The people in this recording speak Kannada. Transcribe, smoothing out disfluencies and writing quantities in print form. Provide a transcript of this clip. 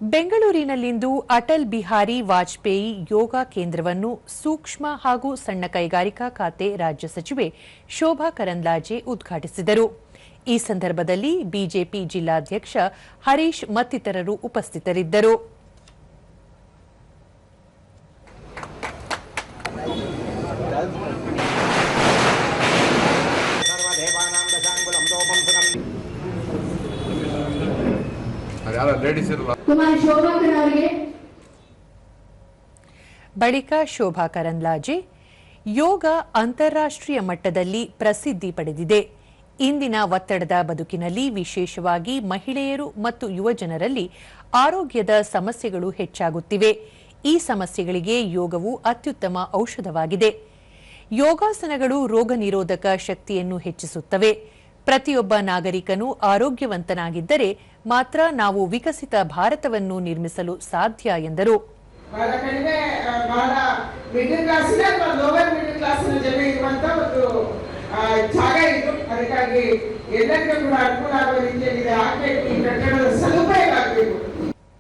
ಬೆಂಗಳೂರಿನಲ್ಲಿಂದು ಅಟಲ್ ಬಿಹಾರಿ ವಾಜಪೇಯಿ ಯೋಗ ಕೇಂದ್ರವನ್ನು ಸೂಕ್ಷ್ಮ ಹಾಗೂ ಸಣ್ಣ ಕೈಗಾರಿಕಾ ಖಾತೆ ರಾಜ್ಯ ಸಚಿವೆ ಶೋಭಾ ಕರಂದ್ಲಾಜೆ ಉದ್ಘಾಟಿಸಿದರು. ಈ ಸಂದರ್ಭದಲ್ಲಿ ಬಿಜೆಪಿ ಜಿಲ್ಲಾಧ್ಯಕ್ಷ ಹರೀಶ್ ಮತ್ತಿತರರು ಉಪಸ್ಥಿತರಿದ್ದರು. ಬಳಿಕ ಶೋಭಾ ಕರಂದ್ಲಾಜೆ, ಯೋಗ ಅಂತಾರಾಷ್ಟ್ರೀಯ ಮಟ್ಟದಲ್ಲಿ ಪ್ರಸಿದ್ಧಿ ಪಡೆದಿದೆ. ಇಂದಿನ ಒತ್ತಡದ ಬದುಕಿನಲ್ಲಿ ವಿಶೇಷವಾಗಿ ಮಹಿಳೆಯರು ಮತ್ತು ಯುವಜನರಲ್ಲಿ ಆರೋಗ್ಯದ ಸಮಸ್ಯೆಗಳು ಹೆಚ್ಚಾಗುತ್ತಿವೆ. ಈ ಸಮಸ್ಯೆಗಳಿಗೆ ಯೋಗವು ಅತ್ಯುತ್ತಮ ಔಷಧವಾಗಿದೆ. ಯೋಗಾಸನಗಳು ರೋಗ ನಿರೋಧಕ ಶಕ್ತಿಯನ್ನು ಹೆಚ್ಚಿಸುತ್ತವೆ. ಪ್ರತಿಯೊಬ್ಬ ನಾಗರಿಕನು ಆರೋಗ್ಯವಂತನಾಗಿದ್ದರೆ ಮಾತ್ರ ನಾವು ವಿಕಸಿತ ಭಾರತವನ್ನು ನಿರ್ಮಿಸಲು ಸಾಧ್ಯ ಎಂದರು. ಜಾಗ ಇತ್ತು, ಅದಕ್ಕಾಗಿ ಎಲ್ಲರಿಗೂ ಕೂಡ ಅನುಕೂಲ ಆಗುವ ರೀತಿಯಲ್ಲಿ